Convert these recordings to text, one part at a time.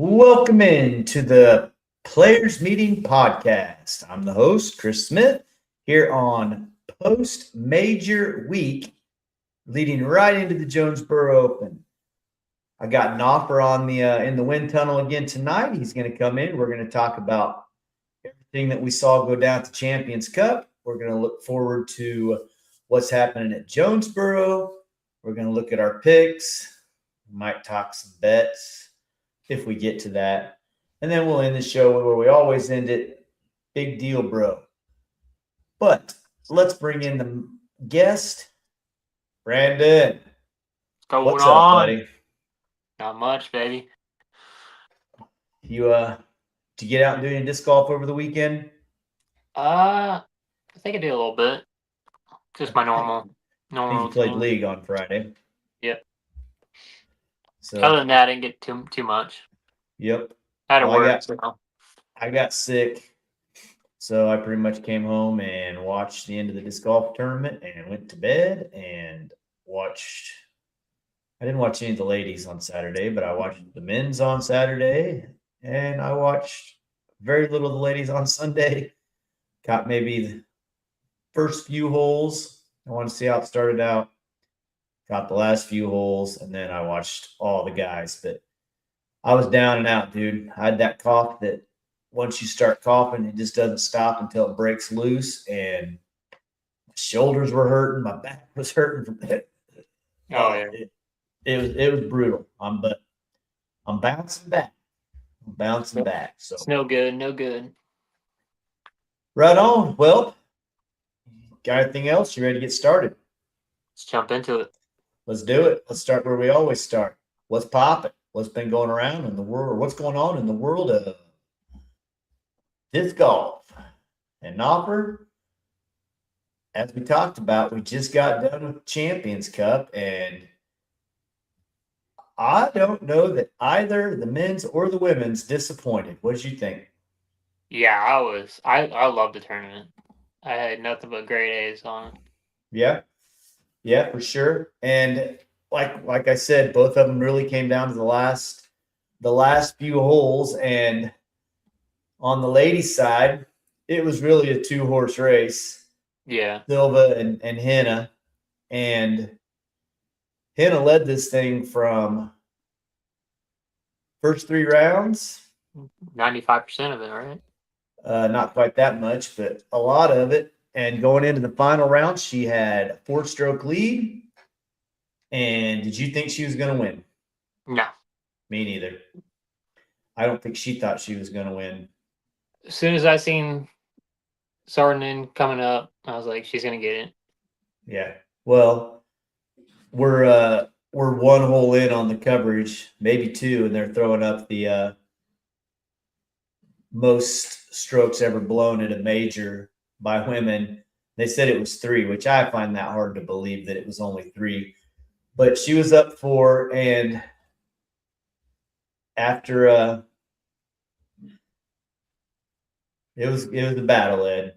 Welcome in to the Players Meeting Podcast. I'm the host, Chris Smith, here on post major week, leading right into the Jonesboro Open. I got an offer on the in the wind tunnel again tonight. He's going to come in. We're going to talk about everything that we saw go down at the Champions Cup. We're going to look forward to what's happening at Jonesboro. We're going to look at our picks. We might talk some bets if we get to that. And then we'll end the show where we always end it. Big deal, bro. But let's bring in the guest, Brandon. Going What's on? up, buddy? Not much, baby. Did you get out and do any disc golf over the weekend? I think I did a little bit. Just my normal. I think you played routine. league on Friday. Yep. So Other than that, I didn't get too much. yep. I had to Well, work. I got sick, so I pretty much came home and watched the end of the disc golf tournament and went to bed and watched. I didn't watch any of the ladies on Saturday, but I watched the men's on Saturday, and I watched very little of the ladies on Sunday. Caught maybe the first few holes. I want to see how it started out. Got the last few holes, and then I watched all the guys. But I was down and out, dude. I had that cough that once you start coughing, it just doesn't stop until it breaks loose. And my shoulders were hurting, my back was hurting from it. Oh, yeah. It was brutal. But I'm bouncing back. So It's no good. No good. right on. Well, got anything else? You ready to get started? Let's jump into it. Let's do it. Let's start where we always start. What's popping? What's been going around in the world? What's going on in the world of disc golf? And Nopper, as we talked about, we just got done with Champions Cup, and I don't know that either the men's or the women's disappointed. What did you think? Yeah, I loved the tournament. I had nothing but great A's on it. Yeah, for sure. And like I said, both of them really came down to the last few holes. And on the ladies' side, it was really a 2-horse race. Yeah. Silva and Henna. And Henna led this thing from first 3 rounds. 95% of it, right? Not quite that much, but a lot of it. And going into the final round, she had a 4-stroke lead. And did you think she was going to win? No. Me neither. I don't think she thought she was going to win. As soon as I seen Sardinen coming up, I was like, she's going to get it. Yeah. Well, we're 1 hole in on the coverage, maybe 2, and they're throwing up the most strokes ever blown at a major by women. They said it was 3, which I find that hard to believe that it was only 3. But she was up 4, and after it was a battle, Ed.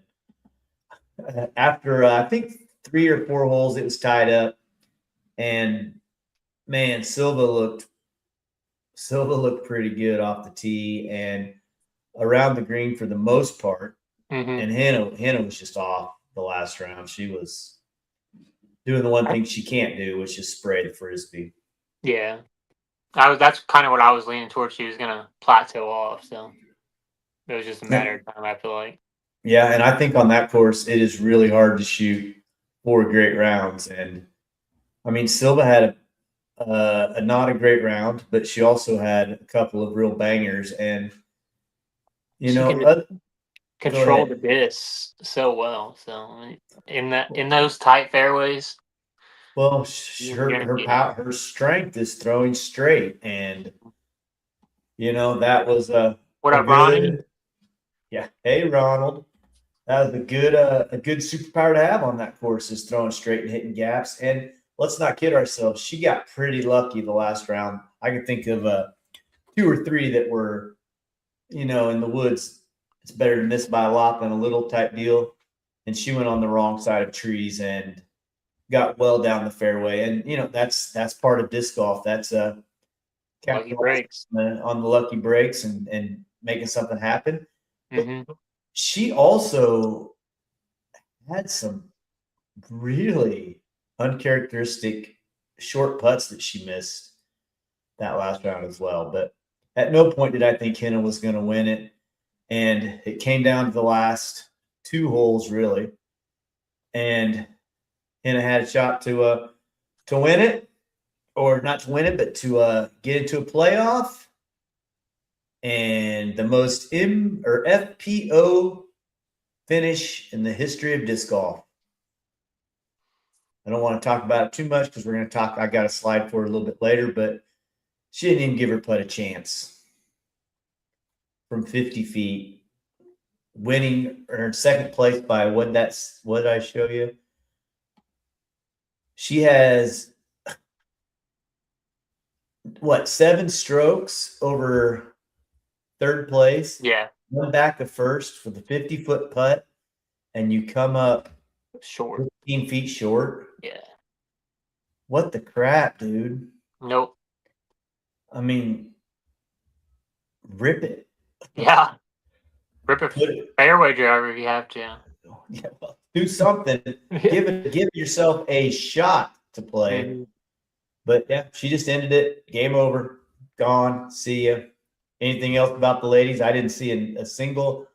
After I think 3 or 4 holes, it was tied up, and man, Silva looked pretty good off the tee and around the green for the most part. Mm-hmm. And Henna was just off the last round. She was doing the one thing she can't do, which is spray the frisbee. Yeah. That's kind of what I was leaning towards. She was going to plateau off, so it was just a matter of time, I feel like. Yeah, and I think on that course, it is really hard to shoot 4 great rounds. And, I mean, Silva had a not a great round, but she also had a couple of real bangers. And, you know, control the disc so well. So in those tight fairways, well, her strength is throwing straight, and that was what up, Ronnie? Yeah, hey Ronald, that was a good superpower to have on that course, is throwing straight and hitting gaps. And let's not kid ourselves, she got pretty lucky the last round. I can think of 2 or 3 that were, in the woods. It's better to miss by a lot than a little type deal. And she went on the wrong side of trees and got well down the fairway. And, that's part of disc golf. That's lucky breaks on the lucky breaks and making something happen. Mm-hmm. But she also had some really uncharacteristic short putts that she missed that last round as well. But at no point did I think Henna was going to win it. And it came down to the last two holes, really. And Henna had a shot to win it, or not to win it, but to get into a playoff. And the most FPO finish in the history of disc golf. I don't want to talk about it too much because we're going to talk. I got a slide for it a little bit later, but she didn't even give her putt a chance. From 50 feet, winning her second place by what did I show you? She has 7 strokes over third place. Yeah. One back of first for the 50-foot putt, and you come up short, 15 feet short. Yeah. What the crap, dude? Nope. I mean, rip it. Yeah. Rip it fairway driver if you have to. Yeah, well, do something. Give yourself a shot to play. Mm-hmm. But yeah, she just ended it. Game over. Gone. See ya. Anything else about the ladies? I didn't see a single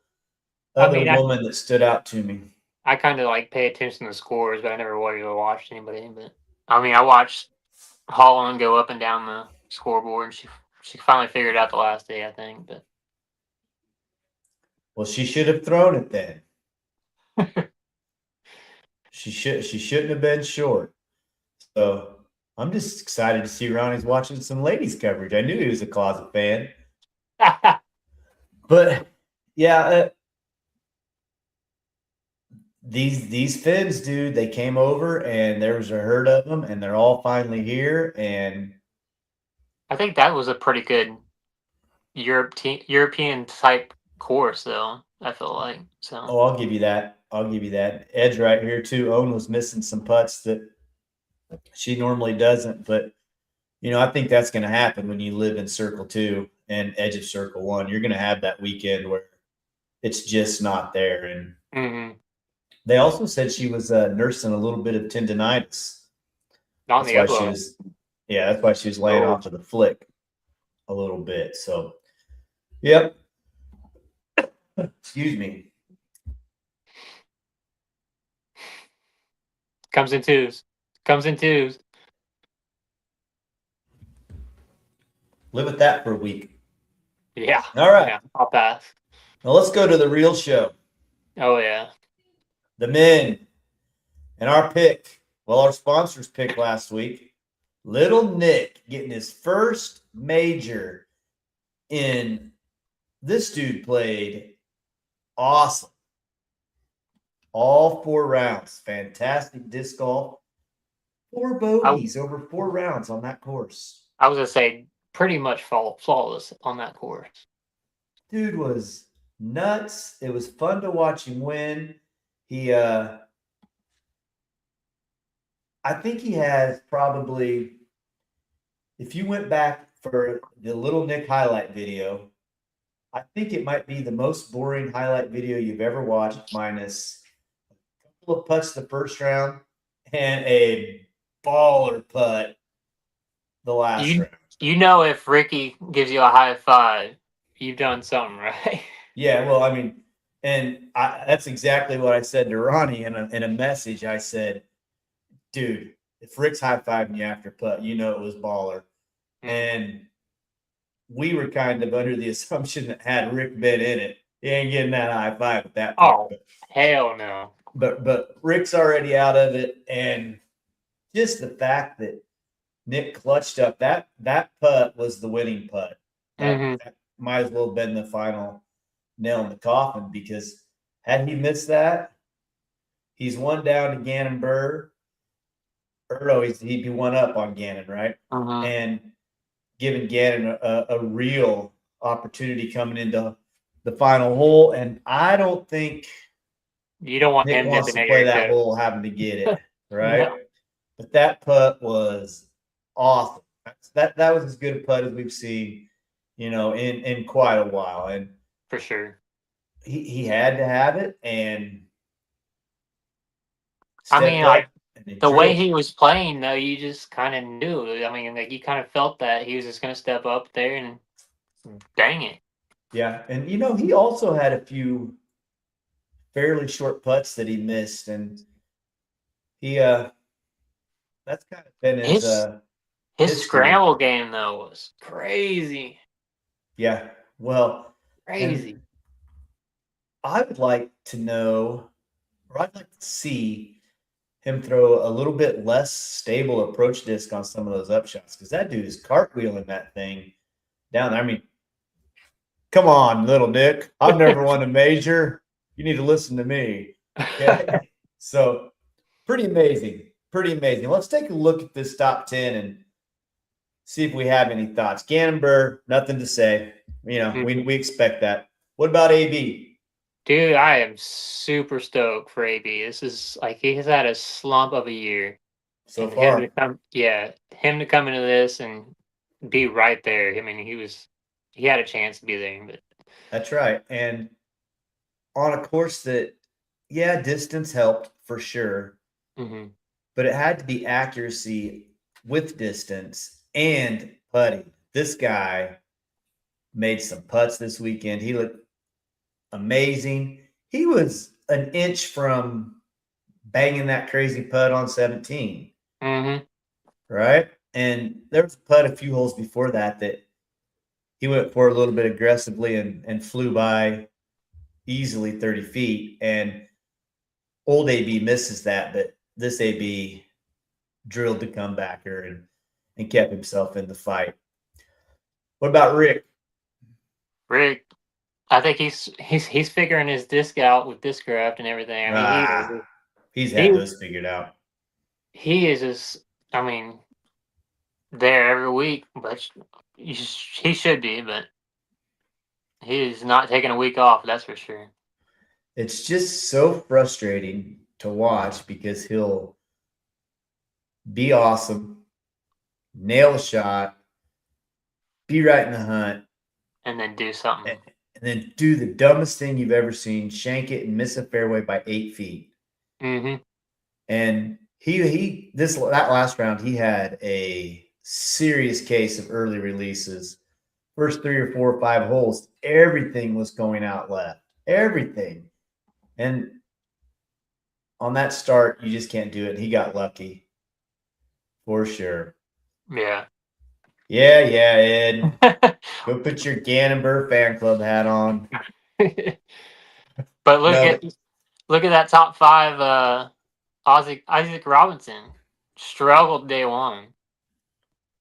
other woman that stood out to me. I kind of like pay attention to the scores, but I never really watched anybody. But I mean, I watched Holland go up and down the scoreboard, and she finally figured it out the last day, I think. But well, she should have thrown it then. She shouldn't have been short. So I'm just excited to see Ronnie's watching some ladies coverage. I knew he was a closet fan. But yeah, these Finns, dude, they came over and there was a herd of them, and they're all finally here. And I think that was a pretty good European type course, though. I feel like so. Oh, I'll give you that. Edge right here too. Owen was missing some putts that she normally doesn't, but I think that's going to happen when you live in Circle 2 and edge of Circle 1. You're going to have that weekend where it's just not there. And they also said she was nursing a little bit of tendonitis. That's why she was laying off of the flick a little bit. So, yep. Excuse me. Comes in twos. Live with that for a week. Yeah. All right. Yeah, I'll pass. Now let's go to the real show. Oh, yeah. The men. And our pick. Well, our sponsors pick last week. Little Nick getting his first major in. This dude played awesome. All 4 rounds. Fantastic disc golf. 4 bogeys over 4 rounds on that course. I was going to say pretty much flawless on that course. Dude was nuts. It was fun to watch him win. I think he has probably, if you went back for the Little Nick highlight video, I think it might be the most boring highlight video you've ever watched, minus a couple of putts the first round and a baller putt the last round. If Ricky gives you a high five, you've done something right. Yeah, well, I mean, and that's exactly what I said to Ronnie in a message. I said, dude, if Rick's high-fiving you after putt, it was baller. And we were kind of under the assumption that had Rick been in it, he ain't getting that high five at that point. Oh, hell no. But Rick's already out of it, and just the fact that Nick clutched up, that putt was the winning putt. That might as well have been the final nail in the coffin, because had he missed that, he's one down to Gannon Burr. Or no, he'd be one up on Gannon, right? And giving Gannon a real opportunity coming into the final hole. And I don't think you don't want Nick him wants to play that hole having to get it, right? No. But that putt was awesome. That was as good a putt as we've seen, in quite a while. And for sure. he had to have it and I mean, stepped like up and the way drilled. he was playing, though, you just kind of knew. I mean, like you kind of felt that he was just going to step up there and dang it. Yeah, and he also had a few fairly short putts that he missed, and he that's kind of been his His history. scramble game though was crazy, Yeah, well, and crazy. I would like to know, or I'd like to see him throw a little bit less stable approach disc on some of those upshots because that dude is cartwheeling that thing down there. I mean, come on, little Nick. I've never won a major. You need to listen to me. Okay. So pretty amazing. Pretty amazing. Let's take a look at this top 10 and see if we have any thoughts. Gannonburr, nothing to say. We expect that. What about AB? Dude, I am super stoked for AB. This is like he has had a slump of a year, So and him to far, come, yeah, him to come into this and be right there. I mean, he had a chance to be there, but that's right. And on a course that, yeah, distance helped for sure, mm-hmm. but it had to be accuracy with distance and putting. This guy made some putts this weekend. He looked amazing. He was an inch from banging that crazy putt on 17, Mm-hmm. right? And there was a putt a few holes before that he went for a little bit aggressively and flew by easily 30 feet. And old AB misses that, but this AB drilled the comebacker and kept himself in the fight. What about Rick? Rick, I think he's figuring his disc out with Discraft and everything. I mean, He's had he those figured out. he is just. I mean, there every week, but he should be, but he is not taking a week off. That's for sure. It's just so frustrating to watch because he'll be awesome, nail a shot, be right in the hunt, And then do something. and then do the dumbest thing you've ever seen: shank it and miss a fairway by 8 feet. Mm-hmm. And that last round, he had a serious case of early releases. First 3 or 4 or 5 holes, everything was going out left. Everything. And on that start, you just can't do it. And he got lucky for sure. Yeah. Yeah, Ed. Go put your Gannonburr fan club hat on. But No, look at that top five. Isaac Robinson struggled day one.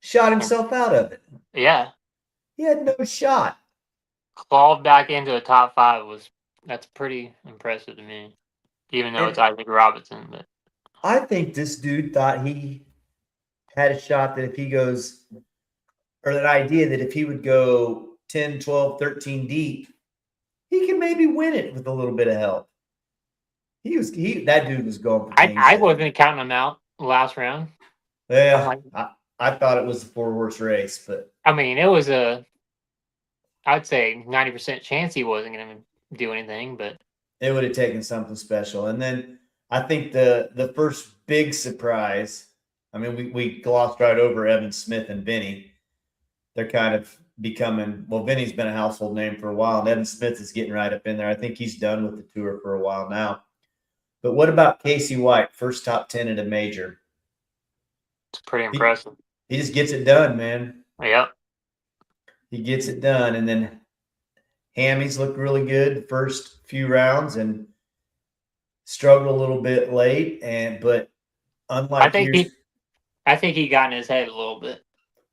shot himself out of it. Yeah, He had no shot. clawed back into a top five that's pretty impressive to me. Even though it's And Isaac Robinson, but I think this dude thought he had a shot that if he goes, or that idea that if he would go 10, 12, 13 deep, he could maybe win it with a little bit of help. That dude was going for king I shit. wasn't counting him out last round. I'm Yeah, like, I thought it was a 4-horse race, but I mean, it was I'd say 90% chance he wasn't going to do anything, but it would have taken something special. And then I think the first big surprise, I mean, we glossed right over Evan Smith and Vinny. They're kind of becoming, well, Vinny's been a household name for a while, and Evan Smith is getting right up in there. I think he's done with the tour for a while now. But what about Casey White, first top 10 at a major? it's pretty He, impressive. he just gets it done, man. Yep. He gets it done. And then Hammy's looked really good the first few rounds and struggled a little bit late. But I unlike think years, he got in his head a little bit.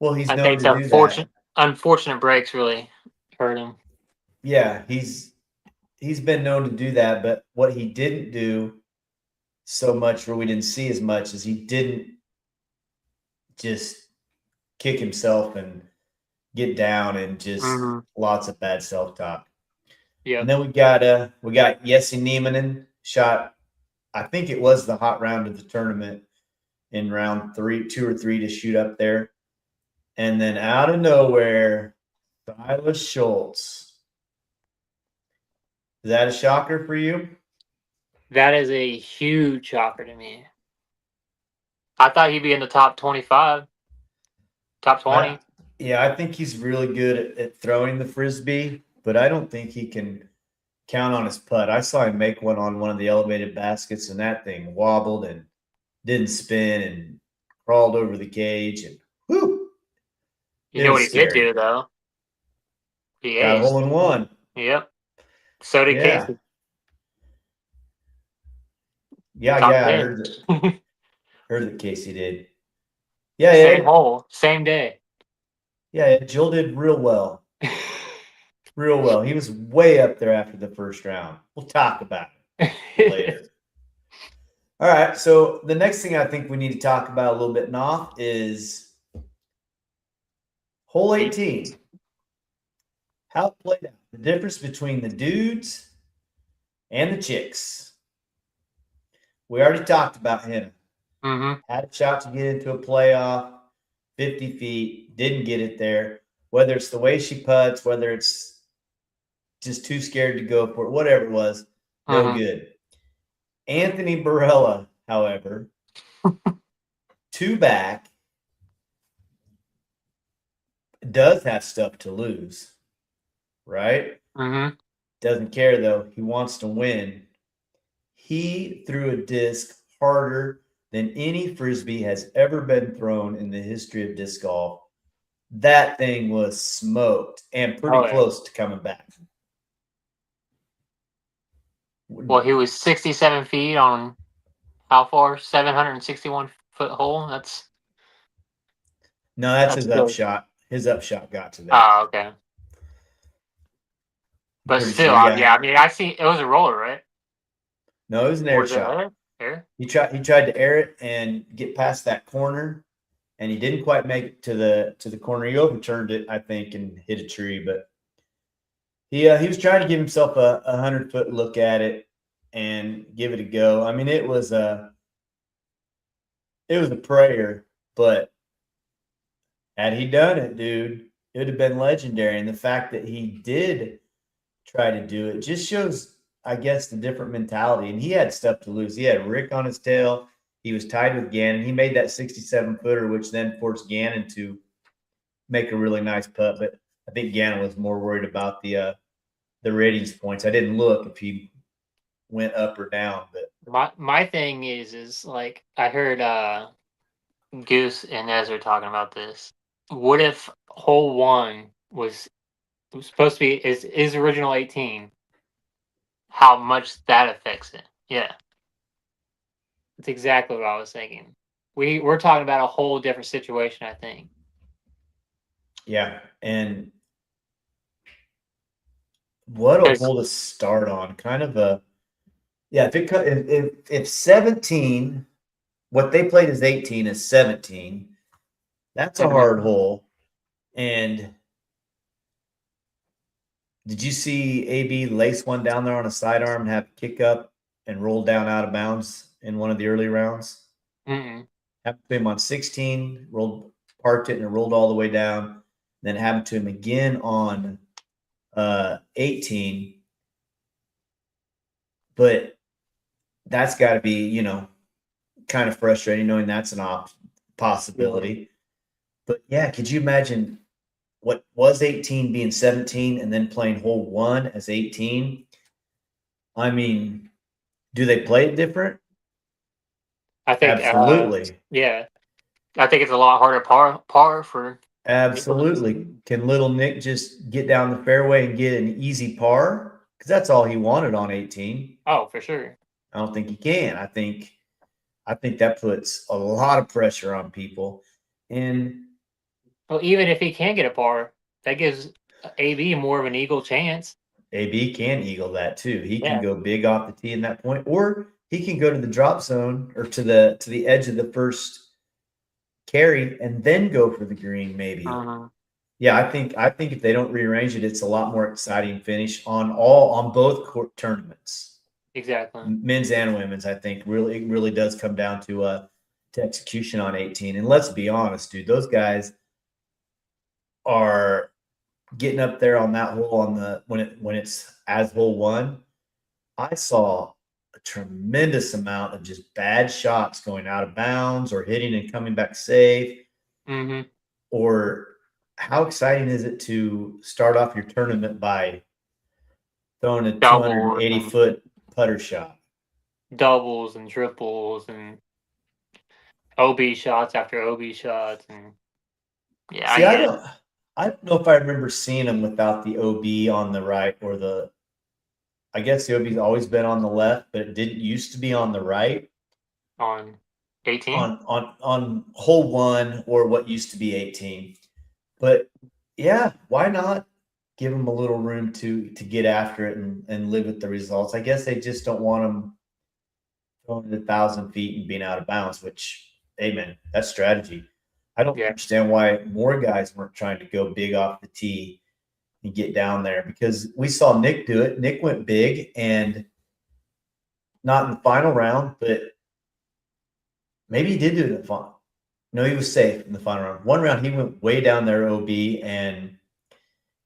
well, he's I known think to the do that. unfortunate breaks really hurt him. Yeah, he's been known to do that. But what he didn't do so much, where we didn't see as much, is he didn't just kick himself and get down and just lots of bad self-talk. Yeah. And then we got Jesse Niemanen shot, I think it was the hot round of the tournament in round 2 or 3 to shoot up there. And then out of nowhere, Silas Schultz. Is that a shocker for you? That is a huge shocker to me. I thought he'd be in the top 25, top 20. I think he's really good at throwing the frisbee, but I don't think he can count on his putt. I saw him make one on one of the elevated baskets, and that thing wobbled and didn't spin and crawled over the cage. And whoo, You know what he did do, though? He got a aced. hole in one. Yep. So did Casey. Yeah, Top I 10. heard that Casey did. Yeah, Same hole, same day. Yeah, Jill did real well. Real well. He was way up there after the first round. We'll talk about it later. All right. So the next thing I think we need to talk about a little bit, Knopf, is hole 18. How it played out. The difference between the dudes and the chicks. We already talked about him. Mm-hmm. Had a shot to get into a playoff, 50 feet, didn't get it there. Whether it's the way she putts, whether it's just too scared to go for it, whatever it was, no good. Anthony Barella, however, 2 back, does have stuff to lose, right? Mm-hmm. Doesn't care, though. He wants to win. He threw a disc harder than any frisbee has ever been thrown in the history of disc golf. That thing was smoked and pretty close to coming back. Well, he was 67 feet on how far? 761-foot hole? That's his upshot. His upshot got to that. Oh, okay. But still, I mean, I see it was a roller, right? No, it was an air shot. Air? He tried to air it and get past that corner, and he didn't quite make it to the corner. He overturned it, I think, and hit a tree. But he was trying to give himself a 100-foot look at it and give it a go. I mean, it was a prayer, but had he done it, dude, it would have been legendary. And the fact that he did try to do it just shows, I guess, the different mentality. And he had stuff to lose. He had Rick on his tail. He was tied with Gannon. He made that 67-footer, which then forced Gannon to make a really nice putt. But I think Gannon was more worried about the ratings points. I didn't look if he went up or down. But my thing is like I heard Goose and Ezra talking about this. What if hole 1 was supposed to be is original 18? How much that affects it? Yeah, that's exactly what I was thinking. We're talking about a whole different situation, I think. Yeah, and what a hole to start on. Kind of a if 17, what they played is 18 is 17. That's a hard hole. And did you see AB lace one down there on a sidearm and have a kick up and roll down out of bounds in one of the early rounds? Mm-mm. Happened to him on 16, parked it and it rolled all the way down. Then happened to him again on 18. But that's got to be, kind of frustrating knowing that's an possibility. Yeah. But yeah, could you imagine what was 18 being 17 and then playing hole 1 as 18? I mean, do they play it different? I think absolutely. Yeah, I think it's a lot harder par for. Absolutely. Can little Nick just get down the fairway and get an easy par? Because that's all he wanted on 18. Oh, for sure. I don't think he can. I think that puts a lot of pressure on people. And well, even if he can get a par, that gives AB more of an eagle chance. AB can eagle that too. He can go big off the tee in that point, or he can go to the drop zone or to the edge of the first carry and then go for the green maybe. Yeah, I think if they don't rearrange it, it's a lot more exciting finish on both tournaments. Exactly. Men's and women's, I think really does come down to execution on 18. And let's be honest, dude, those guys, are getting up there on that hole on the when it's as hole one, I saw a tremendous amount of just bad shots going out of bounds or hitting and coming back safe. Mm-hmm. Or how exciting is it to start off your tournament by throwing a Doubles 280-foot putter shot? doubles and triples and OB shots after OB shots, and yeah, I See, get it. I don't know if I remember seeing them without the OB on the right or the. I guess the OB's always been on the left, but it didn't used to be on the right On 18. on hole one or what used to be 18. But yeah, why not give them a little room to get after it and live with the results? I guess they just don't want them going to 1,000 feet and being out of bounds. Which, amen, that's strategy. I don't Yeah, understand why more guys weren't trying to go big off the tee and get down there, because we saw Nick do it. Nick went big and not in the final round, but maybe he did do it in the final. No, he was safe in the final round. One round, he went way down there OB and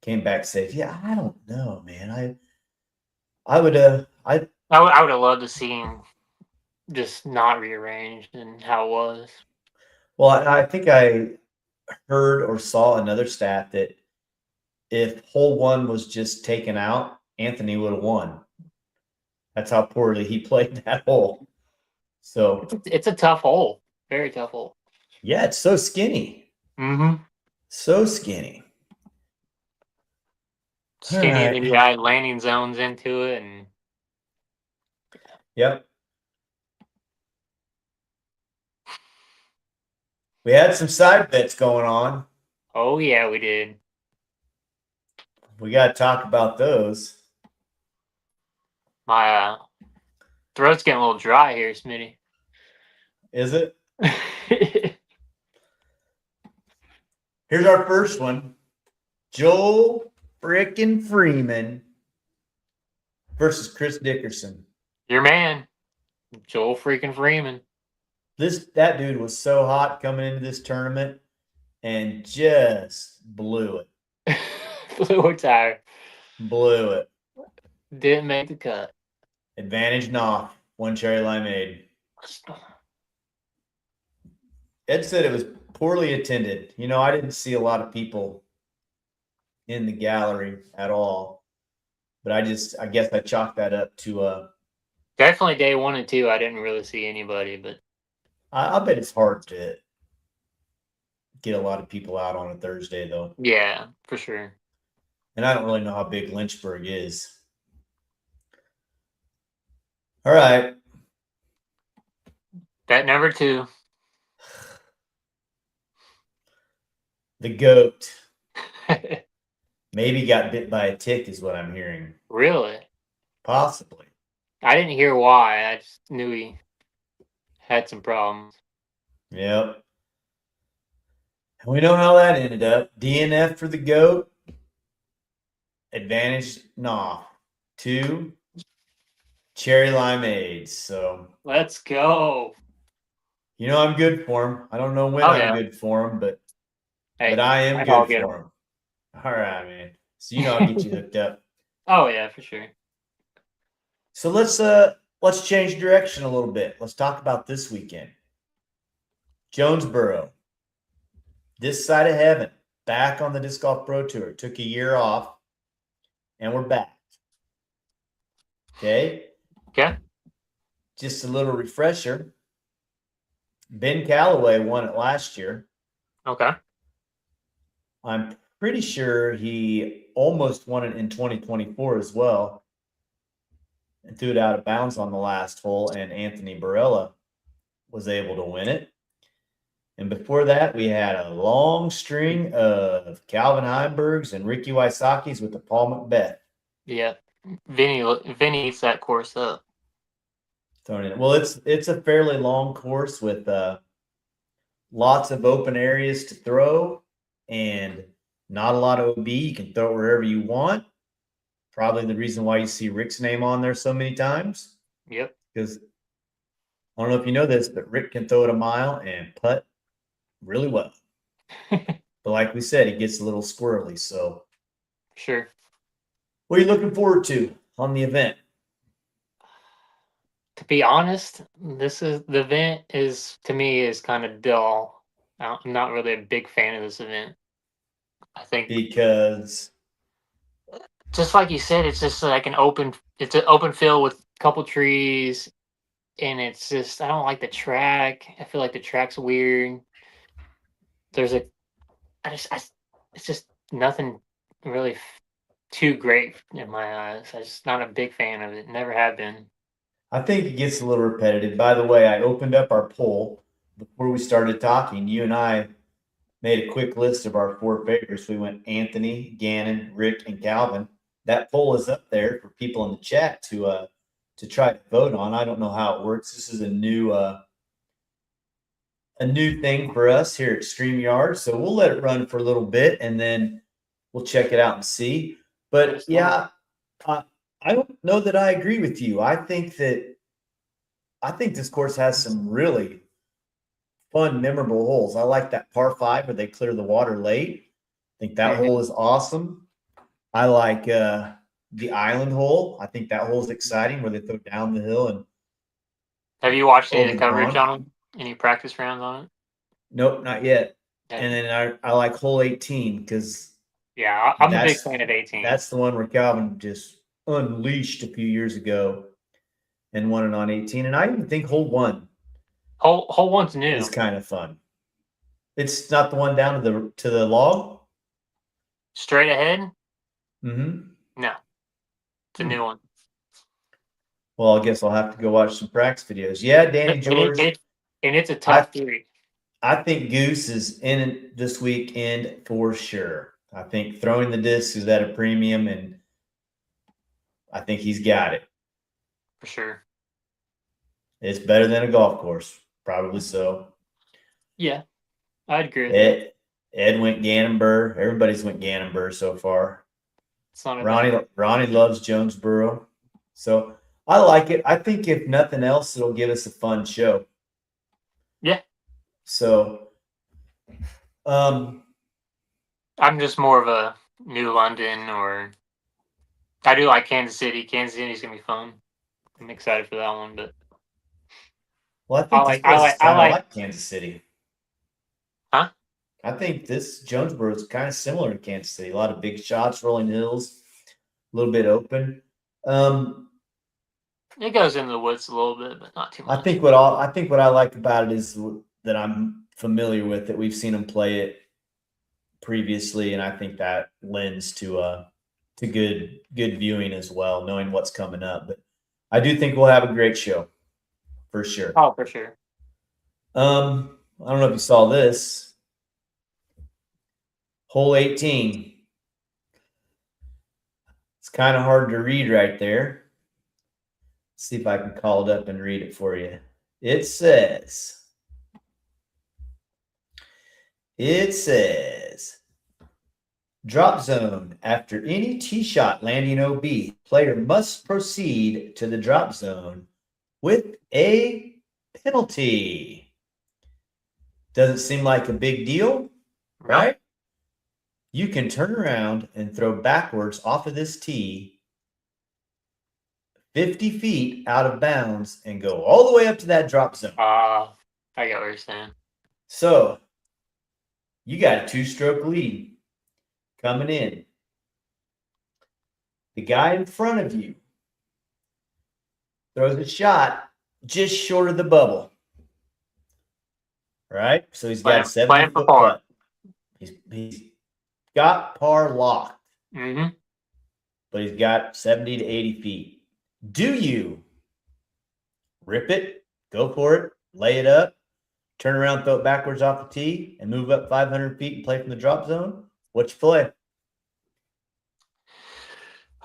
came back safe. Yeah, I don't know, man. I would I would have loved to see him just not rearranged and how it was. well, I think I heard or saw another stat that if hole one was just taken out, Anthony would have won. That's how poorly he played that hole. So It's a tough hole, very tough hole. yeah, it's so skinny. Mm-hmm. So skinny. All Skinny, and then you right. add landing zones into it, and Yep. We had some side bets going on. oh yeah, we did. We got to talk about those. My throat's getting a little dry here, Smitty. Is it? Here's our first one. Joel frickin' Freeman versus Chris Dickerson. Your man, Joel freaking Freeman. That dude was so hot coming into this tournament and just blew it. Blew a tire. Blew it. Didn't make the cut. Advantage Knopf. One cherry limeade. Ed said it was poorly attended. You know, I didn't see a lot of people in the gallery at all. But I guess I chalked that up to Definitely day 1 and 2. I didn't really see anybody, but I bet it's hard to get a lot of people out on a Thursday though. yeah, for sure. And I don't really know how big Lynchburg is. All right. Bet number 2. The GOAT. Maybe got bit by a tick is what I'm hearing. Really? Possibly. I didn't hear why. I just knew he had some problems. Yep. And we know how that ended up. DNF for the GOAT. Advantage Knopf. 2 cherry limeades. So Let's go. you know I'm good for him. I don't know when Oh, I'm yeah. good for him, but Hey, I am I'll good get for him. him. All right, man. So you know I'll get you hooked up. Oh, yeah, for sure. So let's change direction a little bit. Let's talk about this weekend. Jonesboro, this side of heaven, back on the Disc Golf Pro Tour. Took a year off, and we're back. Okay? Okay. Just a little refresher. Ben Calloway won it last year. Okay. I'm pretty sure he almost won it in 2024 as well and threw it out of bounds on the last hole, and Anthony Barella was able to win it. And before that, we had a long string of Calvin Heimbergs and Ricky Wysocki's with the Paul Macbeth. Yeah. Vinny eats that course up. Thrown in. Well, it's a fairly long course with lots of open areas to throw and not a lot of OB. You can throw it wherever you want. Probably the reason why you see Rick's name on there so many times. Yep. Because I don't know if you know this, but Rick can throw it a mile and putt really well. But like we said, it gets a little squirrely. So, Sure. what are you looking forward to on the event? To be honest, the event is to me is kind of dull. I'm not really a big fan of this event. I think Because just like you said, it's just like it's an open field with a couple trees, and it's just I don't like the track. I feel like the track's weird. There's a I just I it's just nothing really too great in my eyes. I'm just not a big fan of it. Never have been. I think it gets a little repetitive. By the way, I opened up our poll before we started talking. You and I made a quick list of our 4 favorites. We went Anthony, Gannon, Rick, and Calvin. That poll is up there for people in the chat to try to vote on. I don't know how it works. This is a new thing for us here at StreamYard, so we'll let it run for a little bit and then we'll check it out and see. But yeah, I don't know that I agree with you. I think this course has some really fun, memorable holes. I like that par 5 where they clear the water late. I think that hole is awesome. I like the island hole. I think that hole is exciting where they throw down the hill. And have you watched any of over the the coverage pond. on them? Any practice rounds on it? Nope, not yet. Yeah. And then I like hole 18 because Yeah, I'm a big fan of 18. That's the one where Calvin just unleashed a few years ago and won it on 18. And I even think hole 1 Hole 1's new. is kind of fun. It's not the one down to the log? Straight ahead? Mm-hmm. No. It's a new one. Well, I guess I'll have to go watch some practice videos. Yeah, Danny George. And it's a tough 3. I think Goose is in it this weekend for sure. I think throwing the disc is at a premium, and I think he's got it. For sure. It's better than a golf course, probably so. Yeah, I'd agree with that. Ed went Gannon Burr. Everybody's went Gannon Burr so far. Ronnie loves Jonesboro. So I like it. I think if nothing else, it'll give us a fun show. Yeah. So I'm just more of a New London, or I do like Kansas City. Kansas City's gonna be fun. I'm excited for that one, but well, I think this place is kind of like Kansas City. Huh? I think this Jonesboro is kind of similar to Kansas City. A lot of big shots, rolling hills, a little bit open. It goes into the woods a little bit, but not too much. I think what I like about it is that I'm familiar with that. We've seen them play it previously, and I think that lends to good viewing as well, knowing what's coming up. But I do think we'll have a great show for sure. Oh, for sure. I don't know if you saw this. Hole 18. It's kind of hard to read right there. Let's see if I can call it up and read it for you. It says, drop zone. After any tee shot landing OB, player must proceed to the drop zone with a penalty. Doesn't seem like a big deal, right? You can turn around and throw backwards off of this tee 50 feet out of bounds and go all the way up to that drop zone. I get what you're saying. So you got a 2-stroke lead coming in. The guy in front of you throws a shot just short of the bubble. Right? So he's got a 70-foot putt. He's got par locked. Mm-hmm. But he's got 70 to 80 feet. Do you rip it, go for it, lay it up, turn around, throw it backwards off the tee, and move up 500 feet and play from the drop zone? What's your play?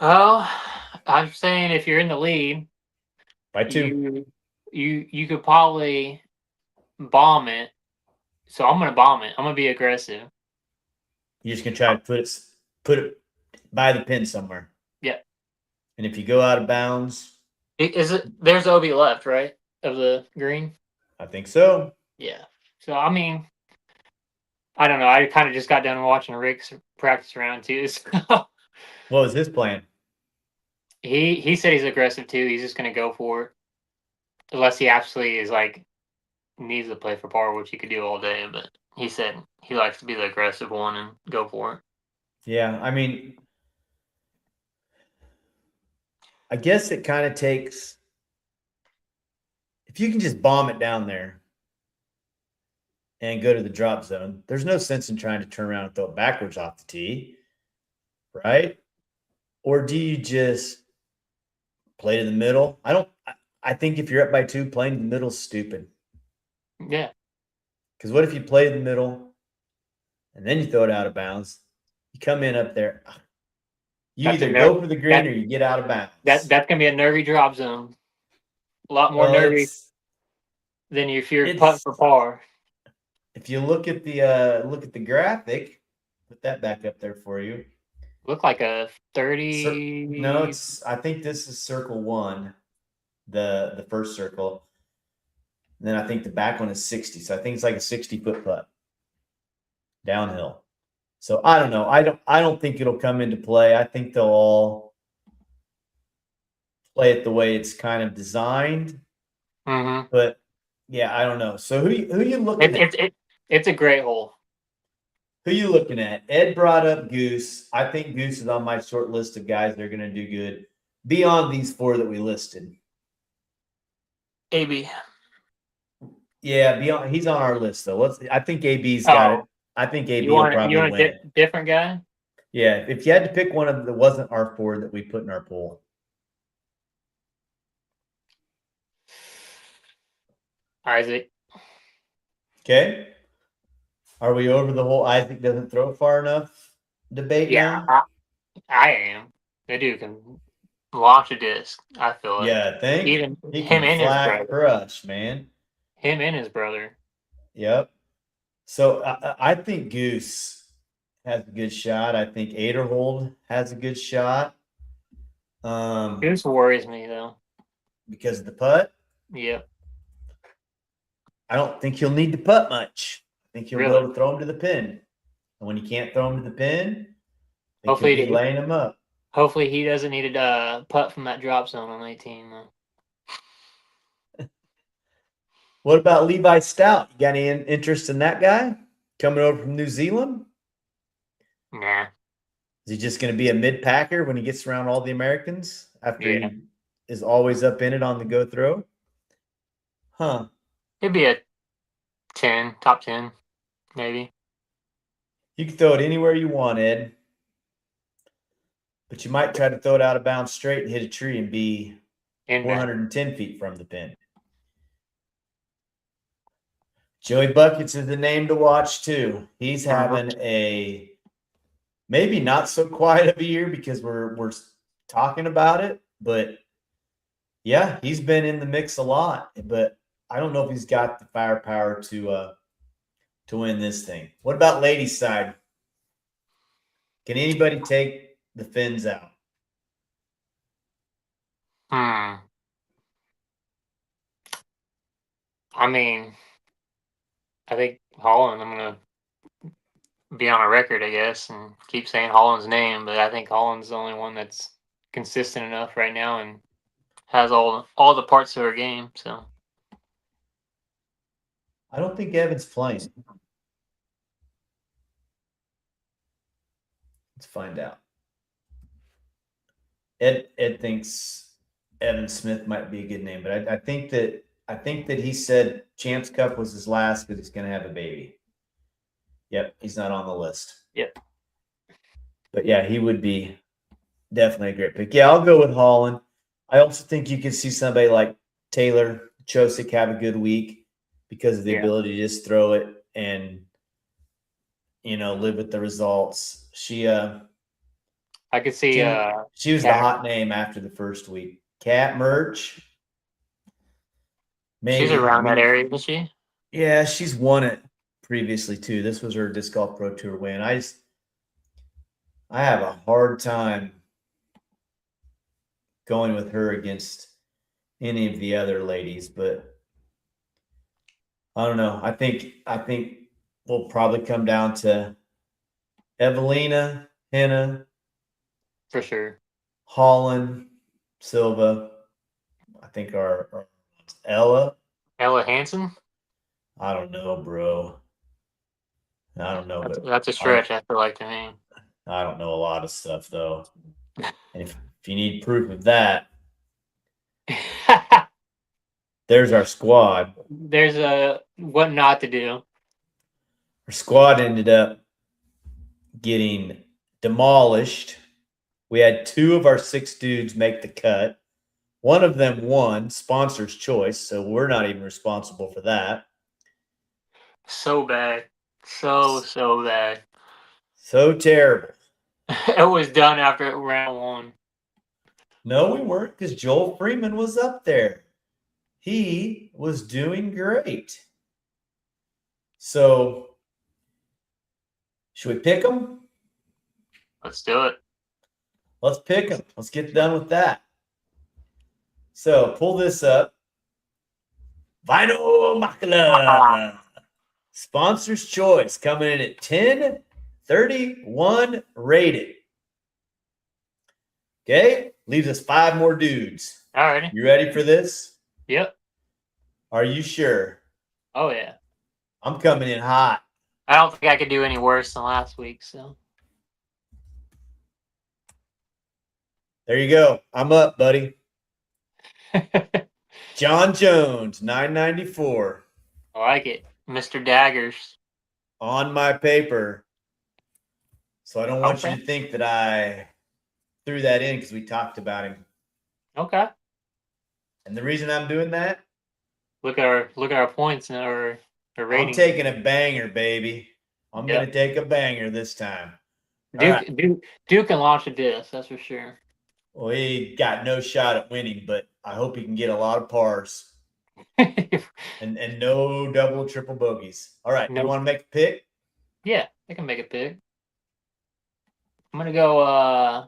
Well, I'm saying if you're in the lead, by 2, you could probably bomb it. So I'm gonna bomb it. I'm gonna be aggressive. You're just gonna try to put it by the pin somewhere. Yeah. And if you go out of bounds, there's OB left, right, of the green? I think so. Yeah. So I mean, I don't know. I kind of just got done watching Rick's practice round too. So What was his plan? he said he's aggressive too. He's just going to go for it, unless he absolutely is like needs to play for par, which he could do all day. But he said he likes to be the aggressive one and go for it. Yeah, I mean, I guess it kind of takes if you can just bomb it down there and go to the drop zone. There's no sense in trying to turn around and throw it backwards off the tee, right? Or do you just play to the middle? I think if you're up by 2, playing the middle's stupid. Yeah. Because what if you play in the middle and then you throw it out of bounds? You come in up there. You That's either go for the green or you get out of bounds. That's gonna be a nervy drop zone. A lot more nervy than if you're putting for par. If you look at the graphic, put that back up there for you. Look like a 30. No, I think this is circle 1, the first circle. And then I think the back one is 60. So I think it's like a 60-foot putt downhill. So I don't know. I don't think it'll come into play. I think they'll all play it the way it's kind of designed. Mm-hmm. But yeah, I don't know. So who you looking at? It's a great hole. Who you looking at? Ed brought up Goose. I think Goose is on my short list of guys that are going to do good beyond these 4 that we listed. AB. Yeah, beyond he's on our list though. I think AB's got it. I think AB will probably win it. Different guy? Yeah, if you had to pick one of that wasn't our 4 that we put in our pool. Isaac. Okay. Are we over the whole Isaac doesn't throw it far enough debate now? I am. The dude can launch a disc. I feel it. Yeah, I think even he him can and his flat brother. crush, man. Him and his brother. Yep. So I think Goose has a good shot. I think Aderhold has a good shot. Goose worries me though. Because of the putt? Yep. I don't think he'll need to putt much. I think he'll Really? be able to throw him to the pin. And when you can't throw him to the pin, I think he'll be laying him up. Hopefully he doesn't need a putt from that drop zone on 18 though. What about Levi Stout? You got any interest in that guy coming over from New Zealand? Nah. Is he just going to be a mid-packer when he gets around all the Americans after he is always up in it on the go throw? Huh. He'd be a 10, top 10, maybe. You can throw it anywhere you want, Ed. But you might try to throw it out of bounds straight and hit a tree and be 410 feet from the pin. Joey Buckets is the name to watch, too. He's having a maybe not so quiet of a year because we're talking about it. But, yeah, he's been in the mix a lot. But I don't know if he's got the firepower to win this thing. What about ladies' side? Can anybody take the fins out? I mean, I think Holland, I'm going to be on a record, I guess, and keep saying Holland's name, but I think Holland's the only one that's consistent enough right now and has all the parts of her game, so. I don't think Evan's playing. Let's find out. Ed thinks Evan Smith might be a good name, but I think that he said Champs Cup was his last because he's going to have a baby. Yep, he's not on the list. Yep. But yeah, he would be definitely a great pick. Yeah, I'll go with Holland. I also think you could see somebody like Taylor Chosick have a good week because of the ability to just throw it and live with the results. I could see she was the hot name after the first week. Cat Merch. Maybe. She's around that area, isn't she? Yeah, she's won it previously too. This was her Disc Golf Pro Tour win. I have a hard time going with her against any of the other ladies, but I don't know. I think will probably come down to Evelina, Henna, For sure. Holland, Silva. I think our Ella. Ella Hansen? I don't know, bro. I don't know, but That's a stretch, I feel like, to me. I don't know a lot of stuff, though. And if you need proof of that, there's our squad. There's a what not to do. Our squad ended up getting demolished. We had 2 of our 6 dudes make the cut. One of them won, sponsor's choice, so we're not even responsible for that. So bad. So bad. So terrible. It was done after round 1. No, we weren't, because Joel Freeman was up there. He was doing great. So, should we pick him? Let's do it. Let's pick him. Let's get done with that. So, pull this up. Vinyl Makala. Sponsor's choice coming in at 1031 rated. Okay, leaves us 5 more dudes. All righty. You ready for this? Yep. Are you sure? Oh, yeah. I'm coming in hot. I don't think I could do any worse than last week, so. There you go. I'm up, buddy. John Jones, 994. I like it. Mr. Daggers. On my paper. So I don't want Okay. you to think that I threw that in because we talked about him. Okay. And the reason I'm doing that? Look at our points and our rating. I'm taking a banger, baby. I'm going to take a banger this time. Duke can launch a disc, that's for sure. Well, he got no shot at winning, but I hope he can get a lot of pars and no double, triple bogeys. All right, you want to make a pick? Yeah, I can make a pick. I'm gonna go.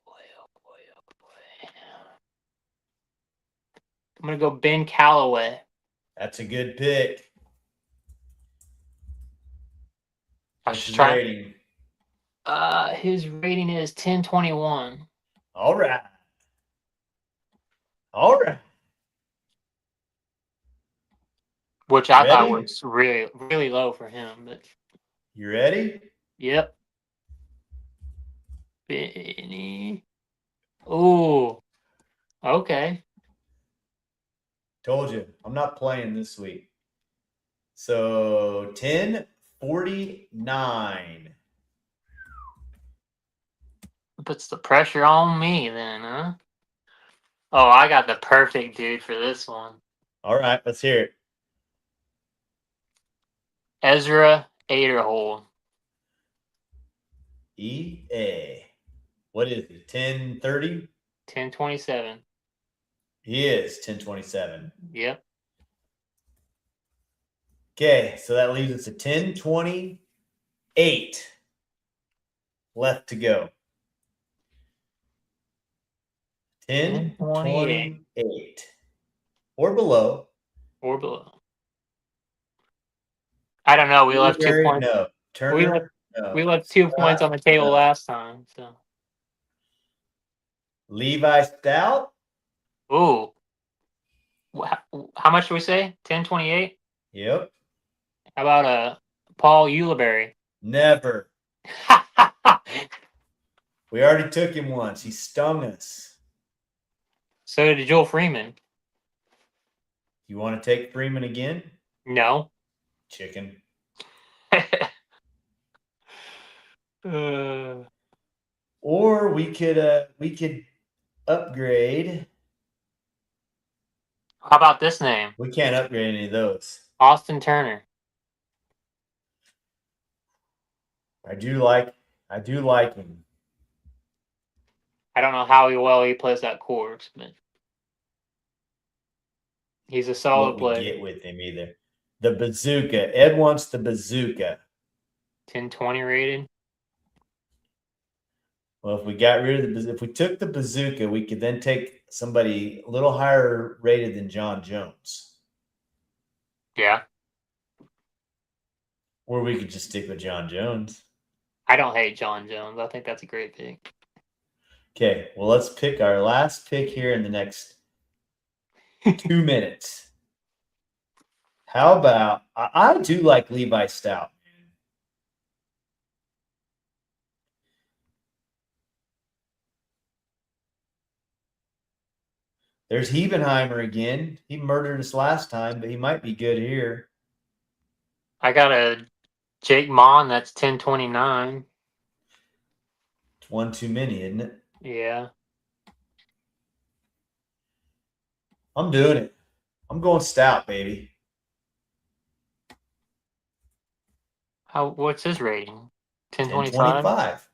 Boy. I'm gonna go Ben Callaway. That's a good pick. What's his rating? His rating is 1021. All right. All right. Which I thought was really, really low for him. But you ready? Yep. Benny. Ooh. Okay. Told you, I'm not playing this week. So 1049. Puts the pressure on me then, huh? Oh, I got the perfect dude for this one. All right, let's hear it. Ezra Aderhold. EA. What is it? 1030? 1027. He is 1027. Yep. Okay, so that leaves us at 1028 left to go. 1028 or below. Or below. I don't know. We left 2 points. No. Turner. We left 2 points on the table last time. So Levi Stout. Ooh. How much do we say? 1028? Yep. How about Paul Ulibarri? Never. We already took him once. He stung us. So did Joel Freeman. You want to take Freeman again? No. Chicken. Or we could upgrade. How about this name? We can't upgrade any of those. Austin Turner. I do like him. I don't know how well he plays that chorus, but he's a solid player. Get with him either. The bazooka. Ed wants the bazooka. 1020 rated. Well, if we got rid of if we took the bazooka, we could then take somebody a little higher rated than John Jones. Yeah. Or we could just stick with John Jones. I don't hate John Jones. I think that's a great pick. Okay, well, let's pick our last pick here in the next 2 minutes. How about I do like Levi Stout. There's Hebenheimer again. He murdered us last time, but he might be good here. I got a Jake Mon that's 1029. It's one too many, isn't it? Yeah. I'm doing it. I'm going Stout, baby. What's his rating? 1025? 1025.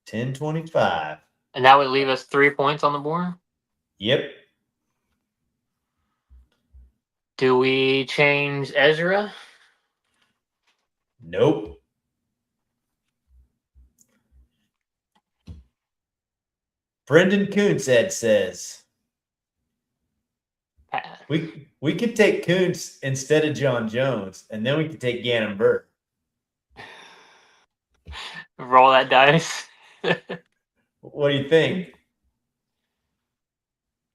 1025. And that would leave us 3 points on the board? Yep. Do we change Ezra? Nope. Brendan Kuntz says Pass. we could take Kuntz instead of John Jones, and then we could take Gannon Burke. Roll that dice. What do you think?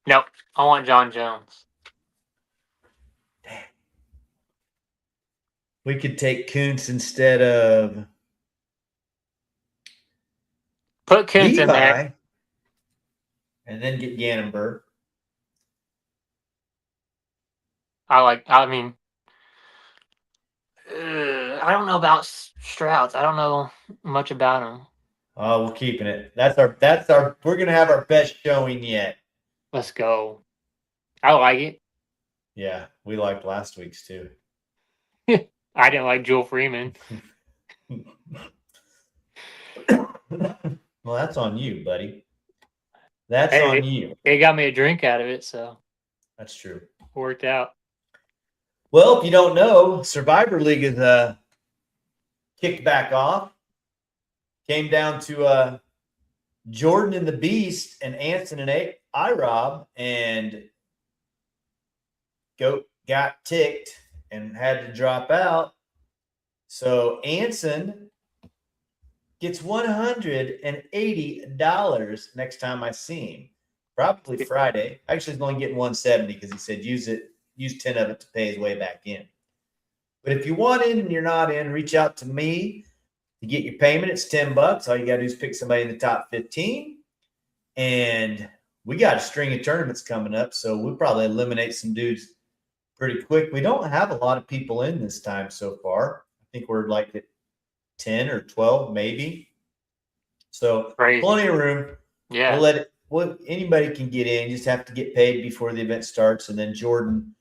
Nope. I want John Jones. We could take Kuntz instead of Put Kuntz in there. Levi, and then get Gannon Burke. I mean, I don't know about Strouds. I don't know much about him. Oh, we're keeping it. We're gonna have our best showing yet. Let's go. I like it. Yeah, we liked last week's too. I didn't like Joel Freeman. Well, that's on you, buddy. That's on you. It got me a drink out of it, so That's true. Worked out. Well, if you don't know, Survivor League is kicked back off. Came down to Jordan and the Beast and Anson and I-Rob, and Goat got ticked and had to drop out. So Anson gets $180 next time I see him. Probably Friday. Actually, he's only getting 170 because he said use 10 of it to pay his way back in. But if you want in and you're not in, reach out to me to get your payment. It's $10. All you got to do is pick somebody in the top 15. And we got a string of tournaments coming up, so we'll probably eliminate some dudes pretty quick. We don't have a lot of people in this time so far. I think we're like at 10 or 12 maybe. So Crazy. Plenty of room. Yeah. Anybody can get in. You just have to get paid before the event starts. And then Jordan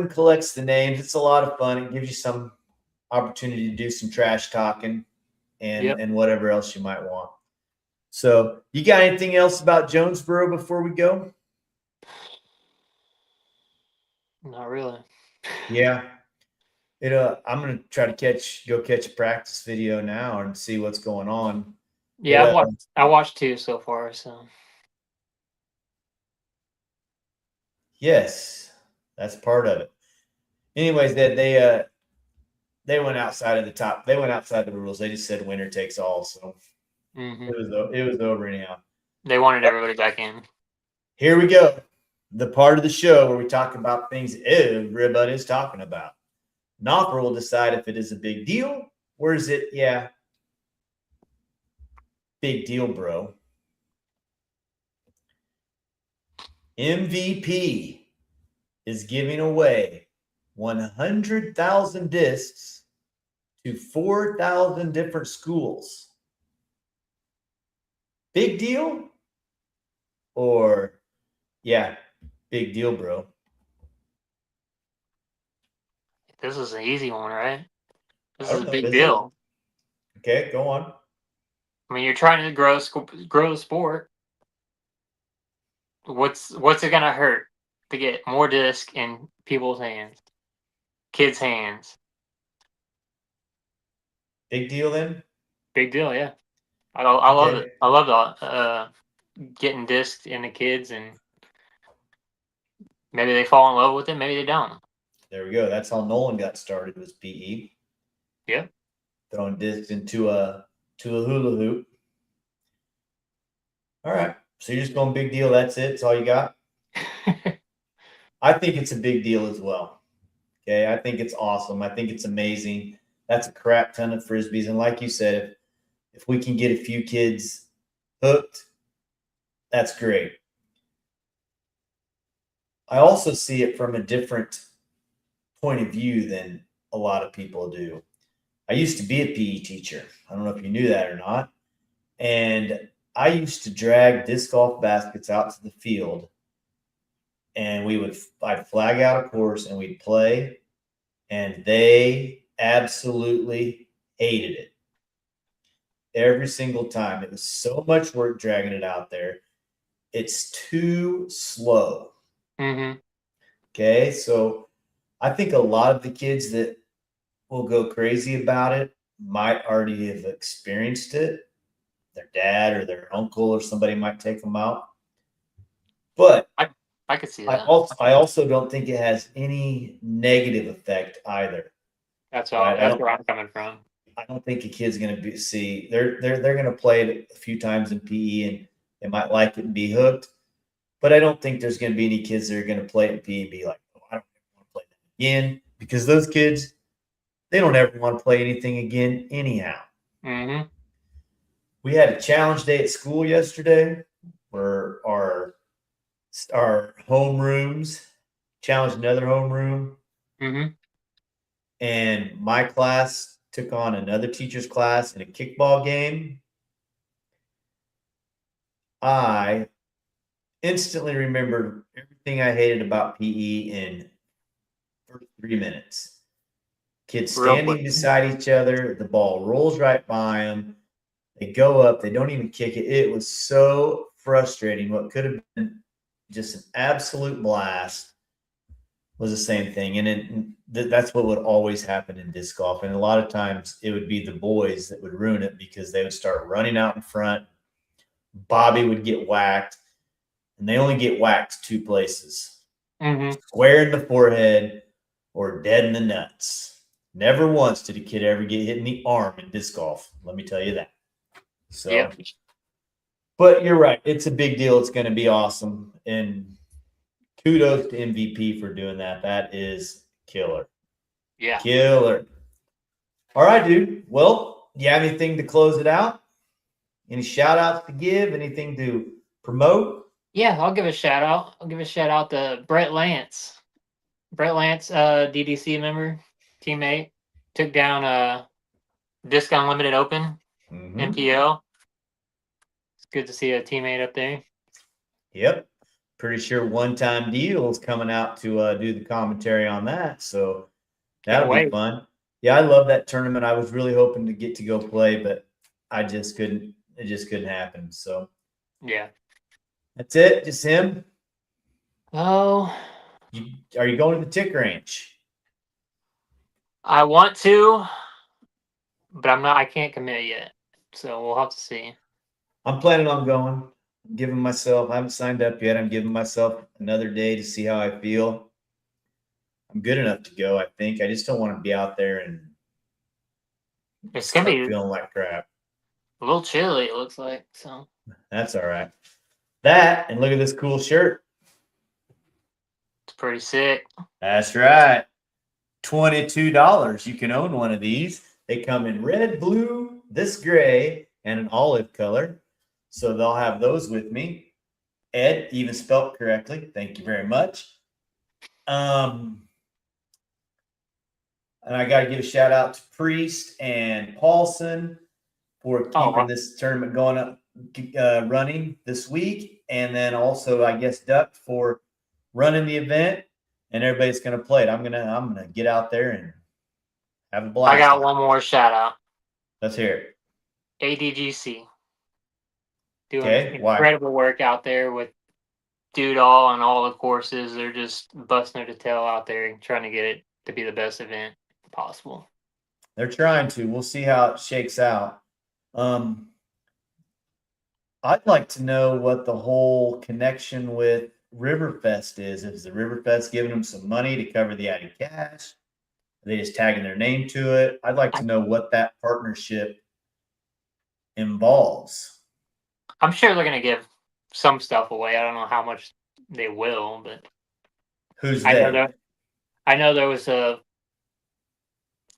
collects the names. It's a lot of fun. It gives you some opportunity to do some trash talking and whatever else you might want. So you got anything else about Jonesboro before we go? Not really. Yeah. I'm gonna try to go catch a practice video now and see what's going on. Yeah, I watched 2 so far, so yes, that's part of it. Anyways, they went outside of the top. They went outside the rules. They just said winner takes all. So it was over anyhow. They wanted everybody back in. Here we go. The part of the show where we talk about things everybody's talking about. Knopper will decide if it is a big deal or is it, big deal, bro. MVP is giving away 100,000 discs to 4,000 different schools. Big deal? Or, big deal, bro. This is an easy one, right? This is a big Is deal. it? Okay, go on. I mean, you're trying to grow the sport. What's it gonna hurt to get more disc in people's hands, kids' hands? Big deal then? Big deal, yeah. I love Okay. it. I love getting discs in the kids, and maybe they fall in love with it, maybe they don't. There we go. That's how Nolan got started, was PE. Yeah. Throwing discs into a hula hoop. All right. So you're just going big deal. That's it. That's all you got. I think it's a big deal as well. Okay. I think it's awesome. I think it's amazing. That's a crap ton of frisbees. And like you said, if we can get a few kids hooked, that's great. I also see it from a different point of view than a lot of people do. I used to be a PE teacher. I don't know if you knew that or not. And I used to drag disc golf baskets out to the field, and I'd flag out a course and we'd play, and they absolutely hated it every single time. It was so much work dragging it out there. It's too slow. Mm-hmm. Okay. So I think a lot of the kids that will go crazy about it might already have experienced it. Their dad or their uncle or somebody might take them out. But I could see I that. also don't think it has any negative effect either. That's Right? all. That's where I'm coming from. I don't think a kid's going to be see they're going to play it a few times in PE and they might like it and be hooked. But I don't think there's going to be any kids that are going to play it in PE and be like, oh, I don't want to play that again, because those kids, they don't ever want to play anything again anyhow. Mm-hmm. We had a challenge day at school yesterday where our homerooms challenged another homeroom, Mm-hmm. and my class took on another teacher's class in a kickball game. I instantly remembered everything I hated about PE in first 3 minutes. Kids Real standing quick. beside each other, the ball rolls right by them. They go up, they don't even kick it. It was so frustrating. What could have been just an absolute blast was the same thing. And that's what would always happen in disc golf. And a lot of times it would be the boys that would ruin it because they would start running out in front. Bobby would get whacked, and they only get whacked two places: Mm-hmm. square in the forehead or dead in the nuts. Never once did a kid ever get hit in the arm in disc golf. Let me tell you that. So, Yep. but you're right. It's a big deal. It's going to be awesome. And kudos to MVP for doing that. That is killer. Yeah. Killer. All right, dude. Well, you have anything to close it out? Any shout outs to give? Anything to promote? Yeah, I'll give a shout out. I'll give a shout out to Brett Lance. Brett Lance, DDC member, teammate, took down Disc Unlimited Open, MPO. It's good to see a teammate up there. Yep. Pretty sure One Time Deal is coming out to do the commentary on that. So that'll be fun. Yeah, I love that tournament. I was really hoping to get to go play, but I just couldn't. It just couldn't happen. So yeah, that's it. Just him. Oh, Are you going to the Tick Ranch? I want to, but I'm not. I can't commit yet. So we'll have to see. I'm planning on going. I'm giving myself. I haven't signed up yet. I'm giving myself another day to see how I feel. I'm good enough to go, I think. I just don't want to be out there and It's start gonna be feeling like crap. a little chilly. It looks like so. That's all right. That, and look at this cool shirt. It's pretty sick. That's right. $22. You can own one of these. They come in red, blue, this gray, and an olive color. So they'll have those with me. Ed, even spelt correctly. Thank you very much. And I got to give a shout out to Priest and Paulson for keeping this tournament going up, running this week. And then also, I guess, Duck for running the event. And everybody's going to play it. I'm gonna get out there and have a blast. I got one more shout out. Let's hear it. ADGC doing incredible work out there with Doodall and all the courses. They're just busting their tail out there and trying to get it to be the best event possible. They're trying to. We'll see how it shakes out. I'd like to know what the whole connection with Riverfest is. Is the Riverfest giving them some money to cover the added cash? Are they just tagging their name to it? I'd like to know what that partnership involves. I'm sure they're gonna give some stuff away. I don't know how much they will, but Who's I know they? there. I know there was a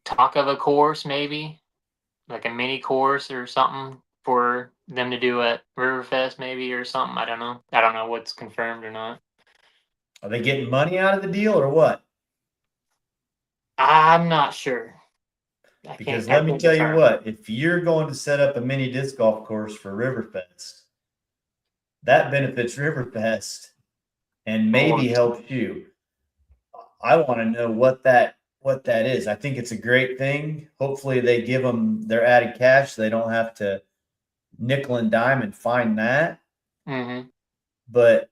talk of a course, maybe like a mini course or something for them to do at Riverfest, maybe or something. I don't know. I don't know what's confirmed or not. Are they getting money out of the deal or what? I'm not sure. Because I let me can't tell you confirm. what, if you're going to set up a mini disc golf course for Riverfest, that benefits Riverfest and More. maybe helps you. I want to know what that is. I think it's a great thing. Hopefully they give them their added cash. So they don't have to nickel and dime and find that. Mm-hmm. But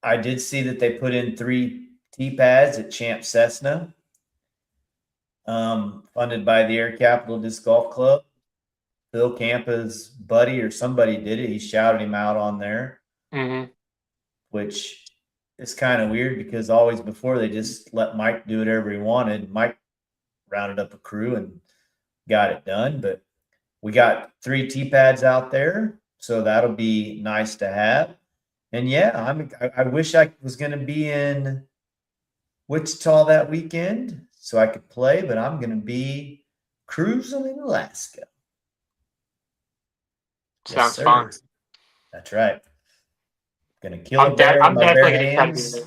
I did see that they put in 3 tee pads at Champ Cessna, funded by the Air Capital Disc Golf Club. Phil Campa's buddy or somebody did it. He shouted him out on there, Mm-hmm. which is kind of weird because always before they just let Mike do whatever he wanted. Mike rounded up a crew and got it done. But we got 3 tee pads out there, so that'll be nice to have. And yeah, I wish I was going to be in Wichita that weekend so I could play, but I'm going to be cruising in Alaska. Yes, Sounds fun. sir. That's right. Gonna kill a bear with I'm my bare definitely gonna try to be hands. there.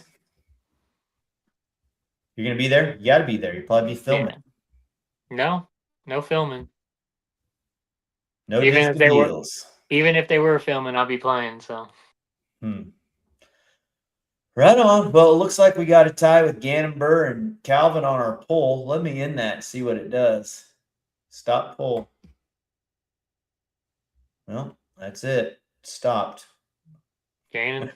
You're gonna be there? You gotta be there. You'll probably be Yeah. filming. No, no filming. No Even disc if of they were, deals. even if they were filming, I'll be playing. So Right on. Well, it looks like we got a tie with Gannon Burr and Calvin on our poll. Let me in that and see what it does. Stop poll. Well, that's it. Stopped. Gannon.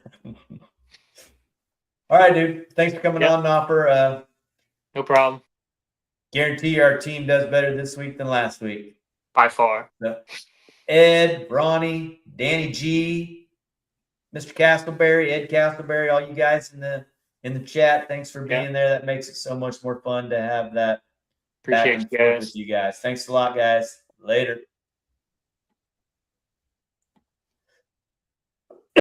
All right, dude. Thanks for coming Yep. on, Nopper. No problem. Guarantee our team does better this week than last week. By far. So, Ed, Ronnie, Danny G, Mr. Castleberry, Ed Castleberry, all you guys in the chat, thanks for being there. That makes it so much more fun to have that back Appreciate and you forth guys. with you guys. Thanks a lot, guys. Later.